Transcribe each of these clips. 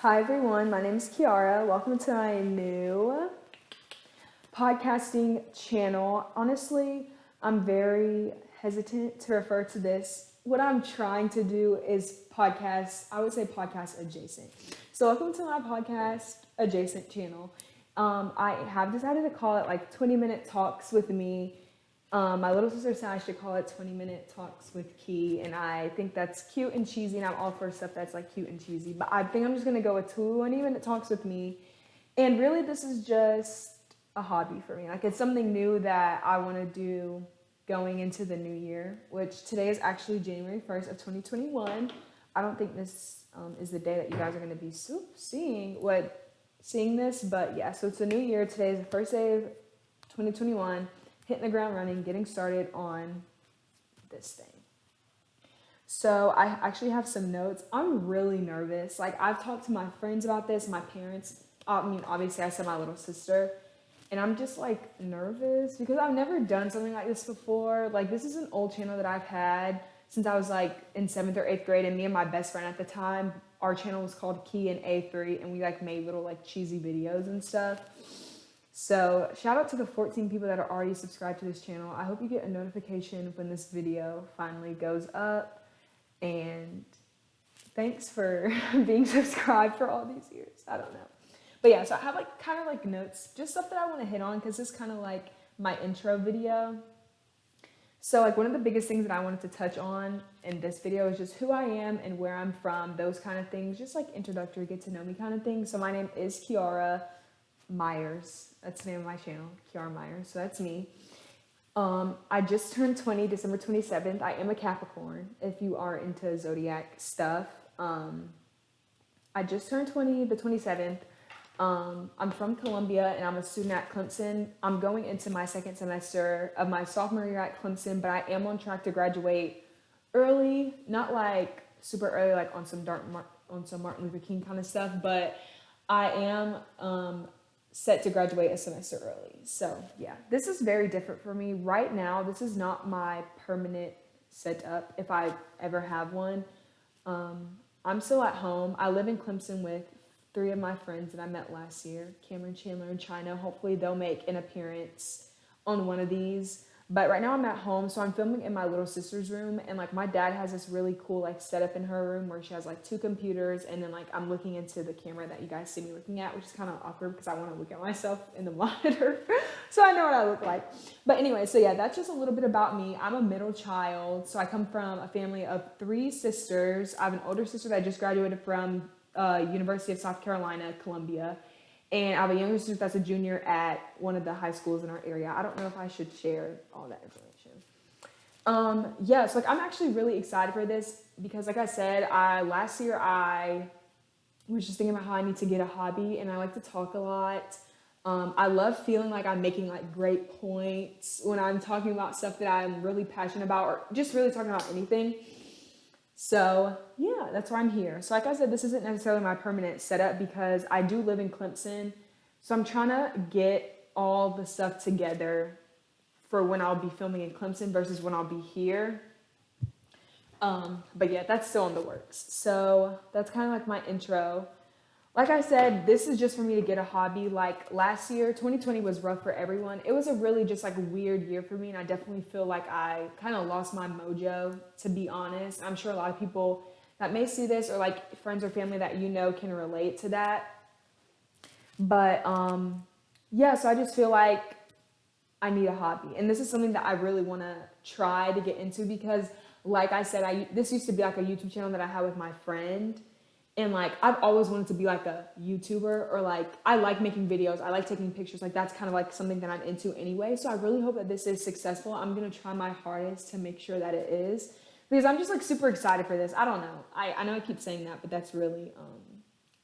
Hi everyone, my name is Kiara. Welcome to my new podcasting channel. Honestly, I'm very hesitant to refer to this. What I'm trying to do is podcast, I would say podcast adjacent. So welcome to my podcast adjacent channel. I have decided to call it like 20-minute talks with me. My little sister said I should call it 20-minute talks with Key, and I think that's cute and cheesy, and I'm all for stuff that's like cute and cheesy. But I think I'm just gonna go with 20-minute talks with me, and really this is just a hobby for me. Like it's something new that I want to do going into the new year, which today is actually January 1st of 2021. I don't think this is the day that you guys are gonna be seeing this, but yeah. So it's a new year. Today is the first day of 2021. Hitting the ground running, getting started on this thing. So I actually have some notes. I'm really nervous. Like I've talked to my friends about this, my parents. Obviously I said my little sister, and I'm just like nervous because I've never done something like this before. Like this is an old channel that I've had since I was like in 7th or 8th grade, and me and my best friend at the time, our channel was called Key in A3, and we like made little like cheesy videos and stuff. So shout out to the 14 people that are already subscribed to this channel. I hope you get a notification when this video finally goes up. And thanks for being subscribed for all these years. I don't know. But yeah, so I have like kind of like notes, just stuff that I want to hit on because this is kind of like my intro video. So like one of the biggest things that I wanted to touch on in this video is just who I am and where I'm from, those kind of things, just like introductory, get to know me kind of thing. So my name is Kiara Myers. That's the name of my channel, Kiara Myers. So that's me. I just turned 20, December 27th. I am a Capricorn, if you are into zodiac stuff. I just turned 20, the 27th. I'm from Columbia, and I'm a student at Clemson. I'm going into my second semester of my sophomore year at Clemson, but I am on track to graduate early, not like super early, like on some Martin Luther King kind of stuff, but I am set to graduate a semester early. So yeah, this is very different for me right now. This is not my permanent setup if I ever have one. I'm still at home. I live in Clemson with 3 of my friends that I met last year, Cameron, Chandler, and China. Hopefully they'll make an appearance on one of these. But right now I'm at home, so I'm filming in my little sister's room, and like my dad has this really cool like setup in her room where she has like 2 computers, and then like I'm looking into the camera that you guys see me looking at, which is kind of awkward because I want to look at myself in the monitor so I know what I look like. But anyway, so yeah, that's just a little bit about me. I'm a middle child, so I come from a family of 3 sisters. I have an older sister that just graduated from University of South Carolina, Columbia. And I have a younger sister that's a junior at one of the high schools in our area. I don't know if I should share all that information. Yeah, so like I'm actually really excited for this because like I said, last year I was just thinking about how I need to get a hobby, and I like to talk a lot. I love feeling like I'm making like great points when I'm talking about stuff that I'm really passionate about, or just really talking about anything. So yeah, that's why I'm here. So like I said, this isn't necessarily my permanent setup because I do live in Clemson. So I'm trying to get all the stuff together for when I'll be filming in Clemson versus when I'll be here. But yeah, that's still in the works. So that's kind of like my intro. Like I said, this is just for me to get a hobby. Like last year, 2020 was rough for everyone. It was a really just like weird year for me, and I definitely feel like I kind of lost my mojo, to be honest. I'm sure a lot of people that may see this, or like friends or family that you know, can relate to that. But yeah, so I just feel like I need a hobby, and this is something that I really want to try to get into because, like I said, this used to be like a YouTube channel that I had with my friend. And like, I've always wanted to be like a YouTuber, or like, I like making videos. I like taking pictures. Like that's kind of like something that I'm into anyway. So I really hope that this is successful. I'm going to try my hardest to make sure that it is, because I'm just like super excited for this. I don't know. I know I keep saying that, but that's really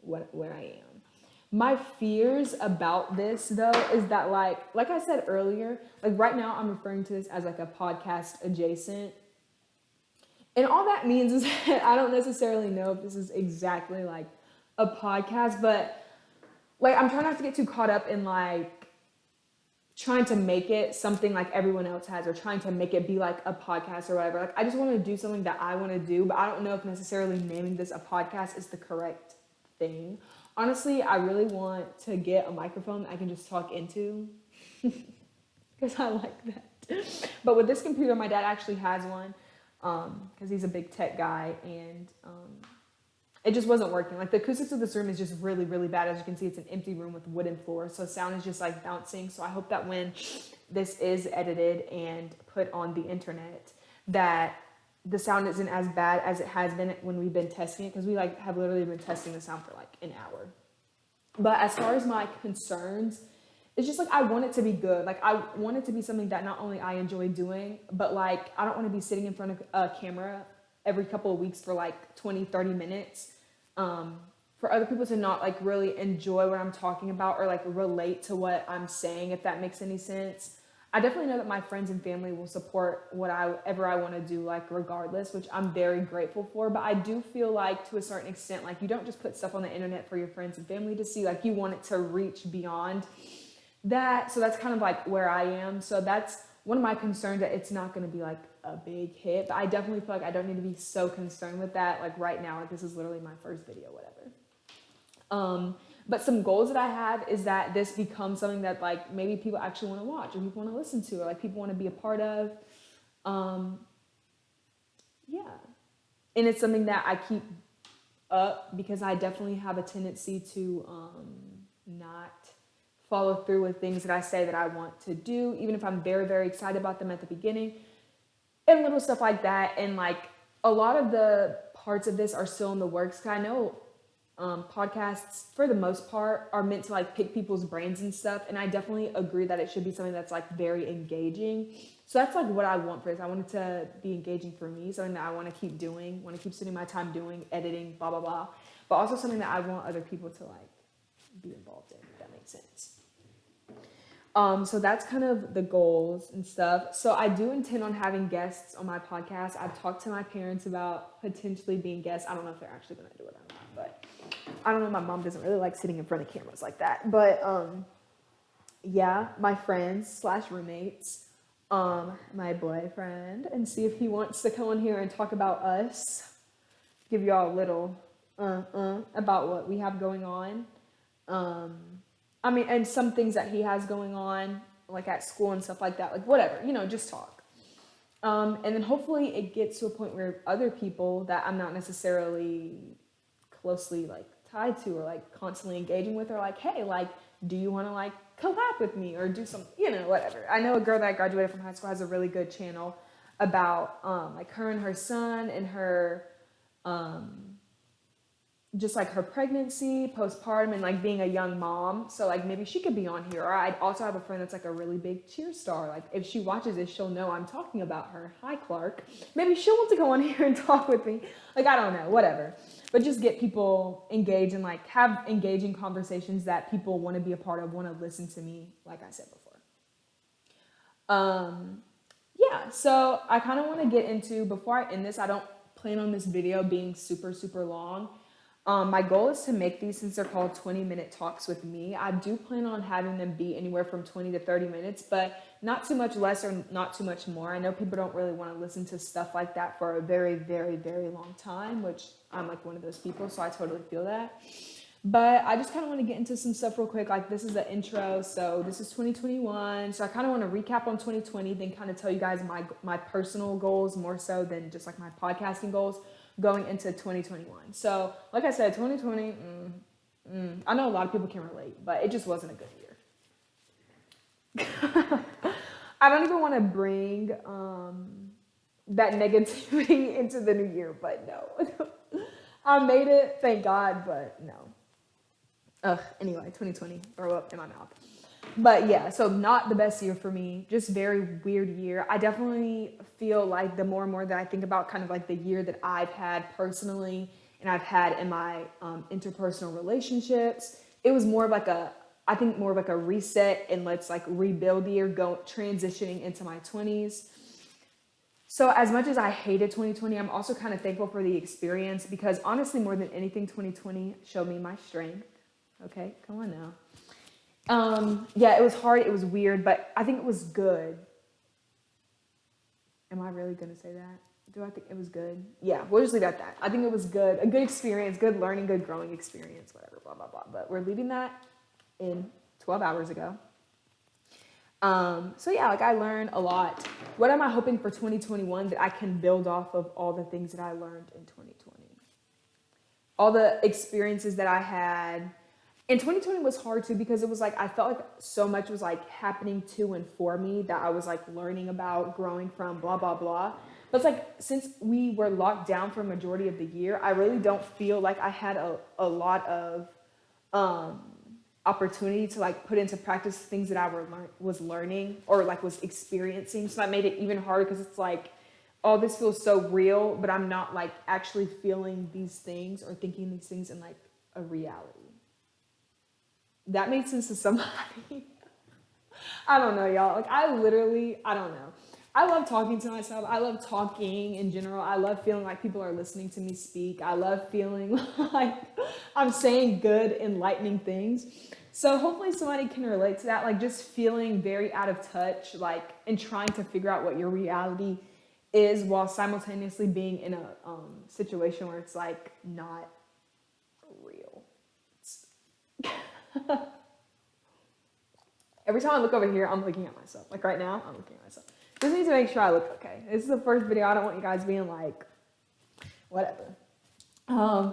where I am. My fears about this though is that like I said earlier, like right now I'm referring to this as like a podcast adjacent. And all that means is that I don't necessarily know if this is exactly like a podcast, but like I'm trying not to get too caught up in like trying to make it something like everyone else has, or trying to make it be like a podcast or whatever. Like I just want to do something that I want to do, but I don't know if necessarily naming this a podcast is the correct thing. Honestly, I really want to get a microphone I can just talk into because I like that. But with this computer, my dad actually has one because he's a big tech guy, and it just wasn't working. Like the acoustics of this room is just really, really bad. As you can see, it's an empty room with wooden floors, so sound is just like bouncing. So I hope that when this is edited and put on the internet, that the sound isn't as bad as it has been when we've been testing it, because we like have literally been testing the sound for like an hour. But as far as my concerns, it's just like I want it to be good. Like I want it to be something that not only I enjoy doing, but like I don't want to be sitting in front of a camera every couple of weeks for like 20, 30 minutes. For other people to not like really enjoy what I'm talking about or like relate to what I'm saying, if that makes any sense. I definitely know that my friends and family will support whatever I want to do, like regardless, which I'm very grateful for. But I do feel like to a certain extent, like you don't just put stuff on the internet for your friends and family to see, like you want it to reach beyond that. So that's kind of like where I am. So that's one of my concerns, that it's not going to be like a big hit. But I definitely feel like I don't need to be so concerned with that. Like right now, like this is literally my first video, whatever. But some goals that I have is that this becomes something that like maybe people actually want to watch or people want to listen to or like people want to be a part of. Yeah. And it's something that I keep up because I definitely have a tendency to not follow through with things that I say that I want to do, even if I'm very, very excited about them at the beginning and little stuff like that. And like a lot of the parts of this are still in the works, because I know podcasts for the most part are meant to like pick people's brains and stuff, and I definitely agree that it should be something that's like very engaging. So that's like what I want for this. I want it to be engaging for me, something that I want to keep doing, want to keep spending my time doing, editing, blah blah blah, but also something that I want other people to like be involved in, if that makes sense. So that's kind of the goals and stuff. So I do intend on having guests on my podcast. I've talked to my parents about potentially being guests. I don't know if they're actually going to do it or not, but I don't know. My mom doesn't really like sitting in front of cameras like that. But yeah, my friends / roommates, my boyfriend, and see if he wants to come on here and talk about us. Give y'all a little about what we have going on. I mean, and some things that he has going on, like at school and stuff like that, like whatever, just talk. And then hopefully it gets to a point where other people that I'm not necessarily closely like tied to or like constantly engaging with are like, hey, like, do you want to like collab with me or do some, whatever. I know a girl that I graduated from high school has a really good channel about like her and her son and her just like her pregnancy, postpartum, and like being a young mom. So like maybe she could be on here. Or I also have a friend that's like a really big cheer star. Like if she watches this, she'll know I'm talking about her. Hi, Clark. Maybe she'll want to go on here and talk with me. Like, I don't know, whatever. But just get people engaged and like have engaging conversations that people want to be a part of, want to listen to me, like I said before. Yeah, so I kind of want to get into, before I end this, I don't plan on this video being super, super long. My goal is to make these, since they're called 20-minute talks with me, I do plan on having them be anywhere from 20 to 30 minutes, but not too much less or not too much more. I know people don't really want to listen to stuff like that for a very, very, very long time, which I'm like one of those people, so I totally feel that. But I just kind of want to get into some stuff real quick. Like this is the intro, so this is 2021. So I kind of want to recap on 2020, then kind of tell you guys my personal goals more so than just like my podcasting goals going into 2021. So like I said, 2020, I know a lot of people can relate, but it just wasn't a good year. I don't even want to bring that negativity into the new year, but no. I made it, thank God, but no. Anyway, 2020, throw up in my mouth. But yeah, so not the best year for me, just very weird year. I definitely feel like the more and more that I think about kind of like the year that I've had personally and I've had in my interpersonal relationships, it was more of like I think more of like a reset and let's like rebuild the year, transitioning into my 20s. So as much as I hated 2020, I'm also kind of thankful for the experience, because honestly, more than anything, 2020 showed me my strength. Okay, come on now. Yeah, it was hard, it was weird, but I think it was good. Am I really gonna say that? Do I think it was good? Yeah, we'll just leave it at that. I think it was good. A good experience, good learning, good growing experience, whatever, blah, blah, blah. But we're leaving that in 12 hours ago. So yeah, like I learned a lot. What am I hoping for 2021 that I can build off of all the things that I learned in 2020? All the experiences that I had. And 2020 was hard too because it was like I felt like so much was like happening to and for me that I was like learning about, growing from, blah blah blah. But it's like since we were locked down for a majority of the year, I really don't feel like I had a lot of um, opportunity to like put into practice things that I was learning or like was experiencing. So that made it even harder because it's like, oh, this feels so real, but I'm not like actually feeling these things or thinking these things in like a reality. That made sense to somebody. I don't know, y'all. Like I don't know. I love talking to myself. I love talking in general. I love feeling like people are listening to me speak. I love feeling like I'm saying good, enlightening things. So hopefully somebody can relate to that. Like just feeling very out of touch, like, and trying to figure out what your reality is while simultaneously being in a situation where it's like not real. Every time I look over here, I'm looking at myself. Like right now, I'm looking at myself. Just need to make sure I look okay. This is the first video. I don't want you guys being like, whatever.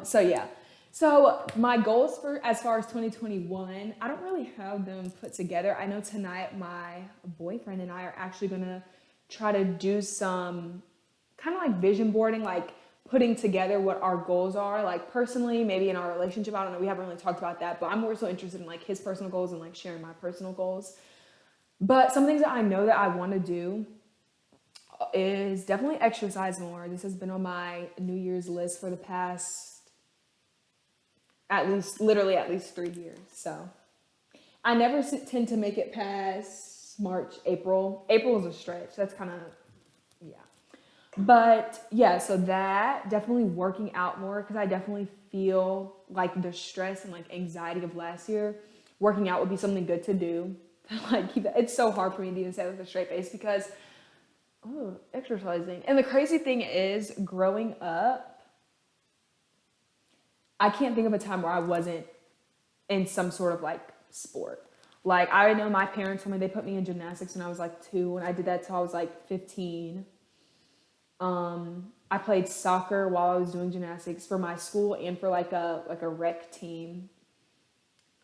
So yeah. So my goals for as far as 2021, I don't really have them put together. I know tonight my boyfriend and I are actually gonna try to do some kind of like vision boarding, like putting together what our goals are, like personally, maybe in our relationship. I don't know. We haven't really talked about that, but I'm more so interested in like his personal goals and like sharing my personal goals. But some things that I know that I want to do is definitely exercise more. This has been on my New Year's list for the past literally at least 3 years. So I never tend to make it past March, April. April is a stretch. That's kind of, yeah. But yeah, so that definitely working out more because I definitely feel like the stress and like anxiety of last year, working out would be something good to do. Like keep that. It's so hard for me to even say with a straight face because exercising. And the crazy thing is, growing up, I can't think of a time where I wasn't in some sort of like sport. Like I know my parents told me they put me in gymnastics when I was like 2, and I did that till I was like 15. I played soccer while I was doing gymnastics for my school and for like a rec team.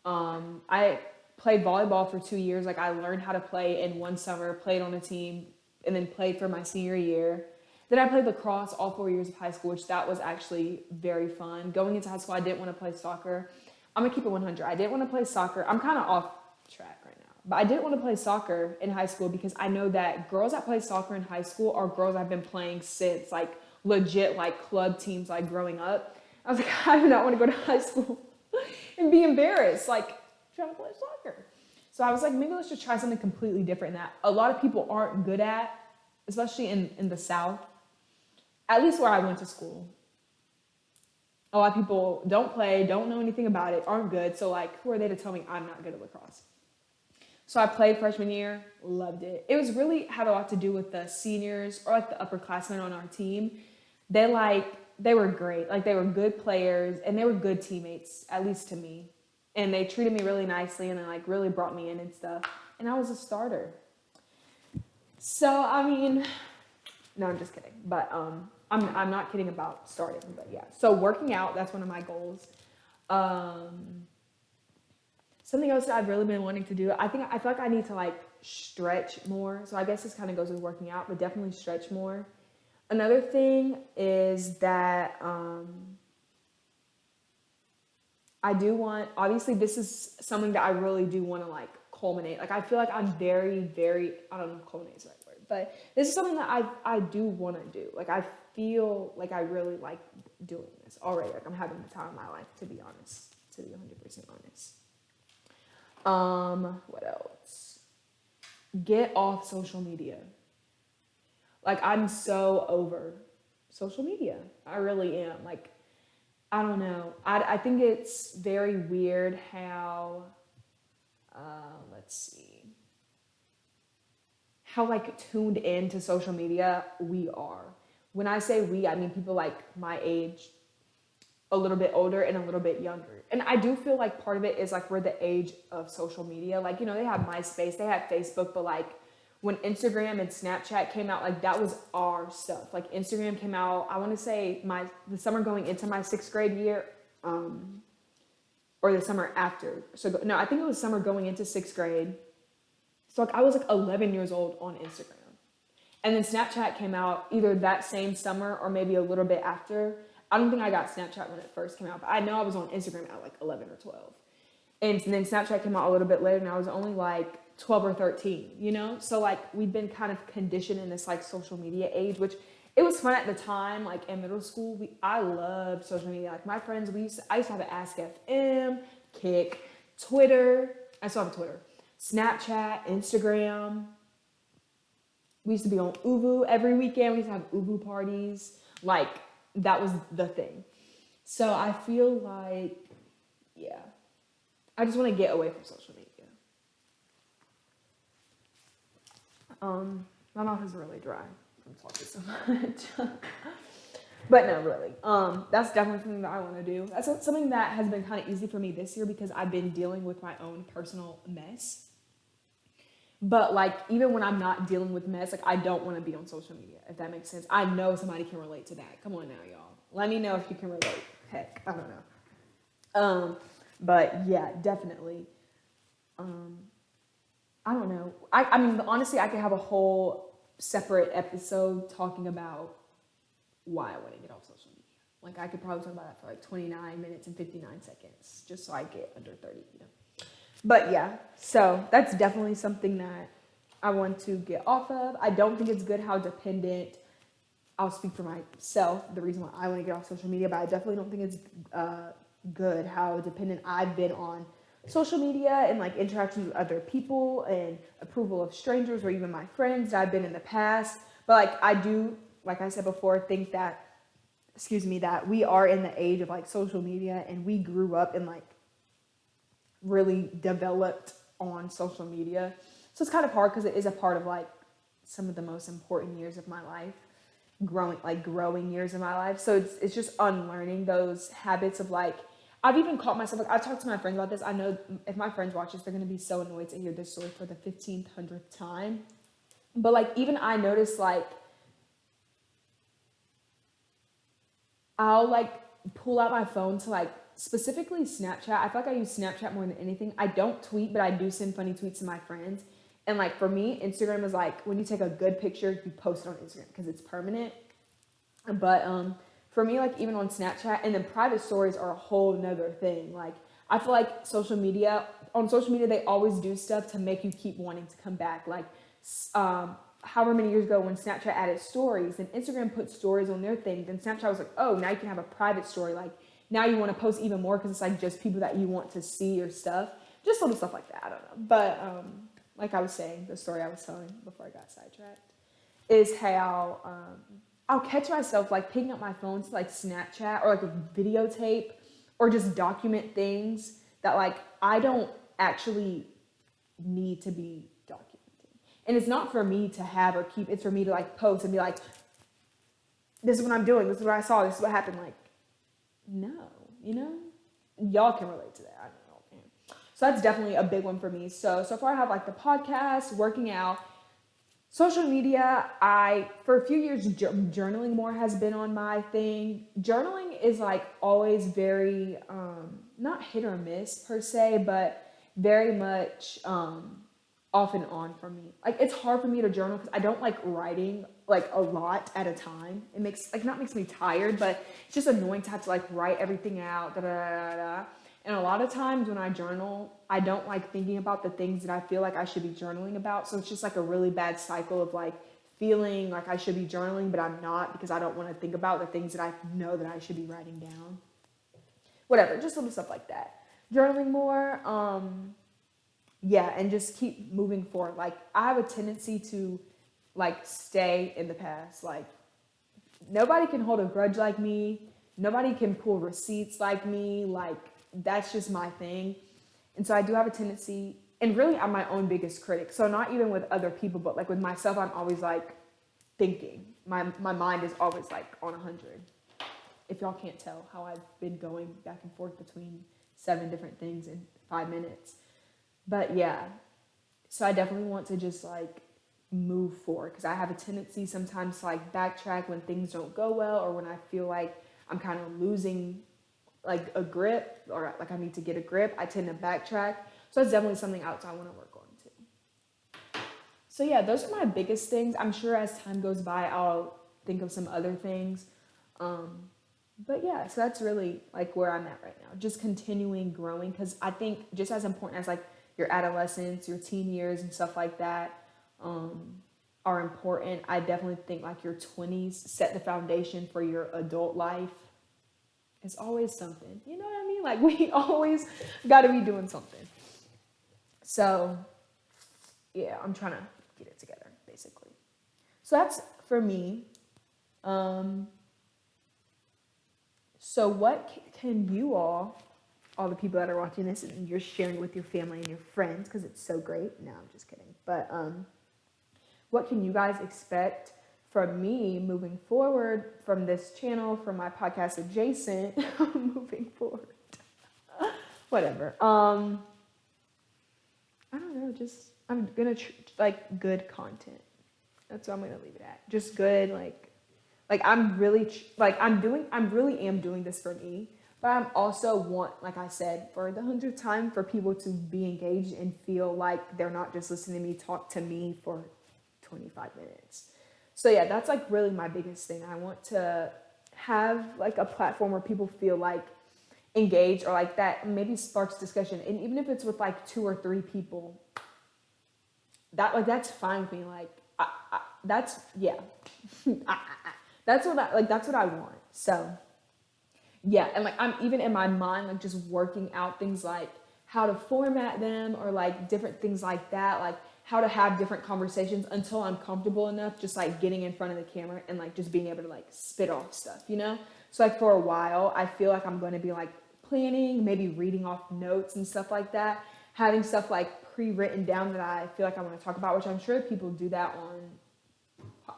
I played volleyball for 2 years. Like I learned how to play in one summer, played on a team, and then played for my senior year. Then I played lacrosse all 4 years of high school, which that was actually very fun. Going into high school, I didn't want to play soccer. I'm gonna keep it 100. I didn't want to play soccer. I'm kind of off track right now, but I didn't want to play soccer in high school because I know that girls that play soccer in high school are girls I've been playing since like legit like club teams like growing up. I was like, I do not want to go to high school and be embarrassed like trying to play soccer. So I was like, maybe let's just try something completely different that a lot of people aren't good at, especially in the South, at least where I went to school. A lot of people don't play, don't know anything about it, aren't good. So like, who are they to tell me I'm not good at lacrosse? So I played freshman year, loved it. It was really had a lot to do with the seniors or like the upperclassmen on our team. They were great. Like they were good players and they were good teammates, at least to me. And they treated me really nicely and they like really brought me in and stuff. And I was a starter. So, I mean, no, I'm just kidding. But I'm not kidding about starting, but yeah. So working out, that's one of my goals. Something else that I've really been wanting to do, I feel like I need to like stretch more. So I guess this kind of goes with working out, but definitely stretch more. Another thing is that I do want, obviously this is something that I really do want to like culminate. Like I feel like I'm very, very, I don't know if culminate is the right word, but this is something that I do want to do. Like I feel like I really like doing this already. Like I'm having the time of my life, to be honest, to be 100% honest. What else? Get off social media. Like I'm so over social media. I really am. Like, I don't know. I think it's very weird how, let's see, how like tuned into social media we are. when I say we, I mean people like my age, a little bit older and a little bit younger. And I do feel like part of it is like we're the age of social media. Like, they have MySpace, they had Facebook, but like when Instagram and Snapchat came out, like that was our stuff. Like Instagram came out, I want to say the summer going into my 6th grade year, or the summer after. So no, I think it was summer going into 6th grade. So like I was like 11 years old on Instagram. And then Snapchat came out either that same summer or maybe a little bit after. I don't think I got Snapchat when it first came out, but I know I was on Instagram at like 11 or 12. And then Snapchat came out a little bit later and I was only like 12 or 13, So like we've been kind of conditioned in this like social media age, which it was fun at the time. Like in middle school, I loved social media. Like my friends, I used to have an Ask FM, Kick, Twitter. I still have a Twitter, Snapchat, Instagram. We used to be on Uvu every weekend. We used to have Uvu parties. Like that was the thing. So I feel like, yeah, I just want to get away from social media. My mouth is really dry from talking so much. But no, really. That's definitely something that I want to do. That's something that has been kind of easy for me this year because I've been dealing with my own personal mess. But like, even when I'm not dealing with mess, like I don't want to be on social media, if that makes sense. I know somebody can relate to that. Come on now, y'all. Let me know if you can relate. Heck, I don't know. But yeah, definitely. I don't know. I mean, honestly, I could have a whole separate episode talking about why I want to get off social media. Like I could probably talk about that for like 29 minutes and 59 seconds, just so I get under 30. But yeah, so that's definitely something that I want to get off of. I don't think it's good how dependent, I'll speak for myself, the reason why I want to get off social media, but I definitely don't think it's good how dependent I've been on social media and like interactions with other people and approval of strangers or even my friends that I've been in the past. But like I do, like I said before, think that, that we are in the age of like social media and we grew up and like really developed on social media. So it's kind of hard because it is a part of like some of the most important years of my life, growing years of my life. So it's just unlearning those habits of like, I've even caught myself, like I talked to my friends about this. I know if my friends watch this, they're going to be so annoyed to hear this story for the 1500th time. But like, even I noticed like, I'll like pull out my phone to like specifically Snapchat. I feel like I use Snapchat more than anything. I don't tweet, but I do send funny tweets to my friends. And like for me, Instagram is like when you take a good picture, you post it on Instagram because it's permanent. But for me, like even on Snapchat, and then private stories are a whole nother thing. Like I feel like on social media, they always do stuff to make you keep wanting to come back. Like however many years ago when Snapchat added stories and Instagram put stories on their thing, then Snapchat was like, oh, now you can have a private story. Like now you want to post even more because it's like just people that you want to see your stuff. Just little stuff like that. I don't know. But like I was saying, the story I was telling before I got sidetracked is how I'll catch myself like picking up my phone to like Snapchat or like a videotape or just document things that like I don't actually need to be documenting. And it's not for me to have or keep, it's for me to like post and be like, this is what I'm doing, this is what I saw, this is what happened. Like, no, y'all can relate to that. I don't know, man. So that's definitely a big one for me. So far I have like the podcast, working out, social media. For a few years, journaling more has been on my thing. Journaling is like always very, not hit or miss per se, but very much off and on for me. Like it's hard for me to journal because I don't like writing like a lot at a time. It makes me tired, but it's just annoying to have to like write everything out. And a lot of times when I journal, I don't like thinking about the things that I feel like I should be journaling about. So it's just like a really bad cycle of like feeling like I should be journaling, but I'm not because I don't want to think about the things that I know that I should be writing down. Whatever, just little stuff like that. Journaling more, yeah, and just keep moving forward. Like I have a tendency to like stay in the past. Like nobody can hold a grudge like me. Nobody can pull receipts like me. Like that's just my thing. And so I do have a tendency, and really I'm my own biggest critic. So not even with other people, but like with myself, I'm always like, thinking. My mind is always like on 100. If y'all can't tell how I've been going back and forth between 7 different things in 5 minutes. But yeah, so I definitely want to just like move forward, because I have a tendency sometimes to like backtrack when things don't go well, or when I feel like I'm kind of losing like a grip, or like I need to get a grip. I tend to backtrack. So that's definitely something else I want to work on too. So yeah, those are my biggest things. I'm sure as time goes by, I'll think of some other things. But yeah, so that's really like where I'm at right now. Just continuing growing, because I think just as important as like your adolescence, your teen years and stuff like that are important, I definitely think like your 20s set the foundation for your adult life. It's always something, you know what I mean? Like we always got to be doing something. So yeah, I'm trying to get it together basically. So that's for me. So what can you all the people that are watching this and you're sharing with your family and your friends, because it's so great. No, I'm just kidding. But what can you guys expect from me moving forward, from this channel, from my podcast adjacent, moving forward? Whatever. I don't know. Just I'm gonna like good content. That's what I'm gonna leave it at. Just good, like I'm really am doing this for me, but I'm also want, like I said, for the 100th time, for people to be engaged and feel like they're not just listening to me talk to me for 25 minutes. So yeah, that's like really my biggest thing. I want to have like a platform where people feel like engaged, or like that maybe sparks discussion. And even if it's with like 2 or 3 people, that's fine with me. Like that's yeah. That's what I want. So yeah, and like I'm even in my mind like just working out things like how to format them, or like different things like that, like how to have different conversations until I'm comfortable enough just like getting in front of the camera and like just being able to like spit off stuff, you know? So like for a while, I feel like I'm going to be like planning, maybe reading off notes and stuff like that, having stuff like pre-written down that I feel like I want to talk about, which I'm sure people do that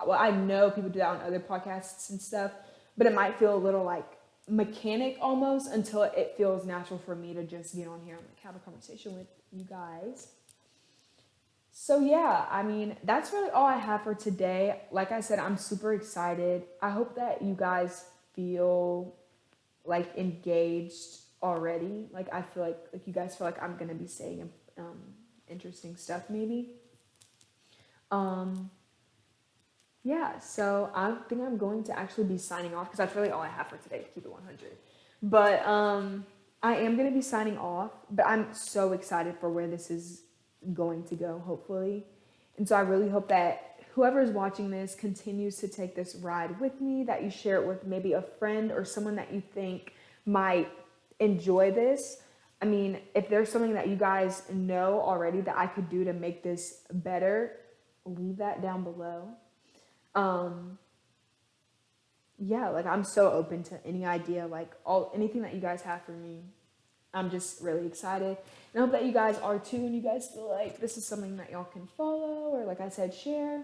I know people do that on other podcasts and stuff, but it might feel a little like mechanic almost until it feels natural for me to just get on here and like have a conversation with you guys. So yeah, I mean, that's really all I have for today. Like I said, I'm super excited. I hope that you guys feel like engaged already. Like I feel like you guys feel like I'm going to be saying interesting stuff maybe. Yeah, so I think I'm going to actually be signing off, because that's really all I have for today, to keep it 100. But I am going to be signing off, but I'm so excited for where this is going to go, hopefully. And so I really hope that whoever is watching this continues to take this ride with me, that you share it with maybe a friend or someone that you think might enjoy this. I mean, if there's something that you guys know already that I could do to make this better, leave that down below. Yeah, like I'm so open to any idea, like anything that you guys have for me. I'm just really excited, and I hope that you guys are too, and you guys feel like this is something that y'all can follow, or like I said, share.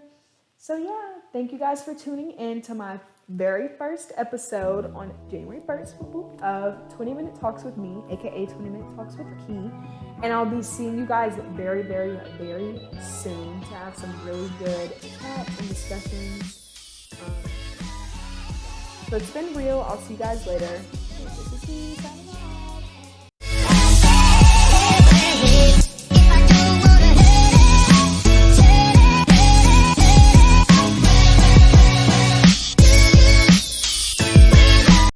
So yeah, thank you guys for tuning in to my very first episode on January 1st of 20 Minute Talks with me, aka 20 Minute Talks with Key. And I'll be seeing you guys very, very, very soon to have some really good chats and discussions. So it's been real. I'll see you guys later. And this is me.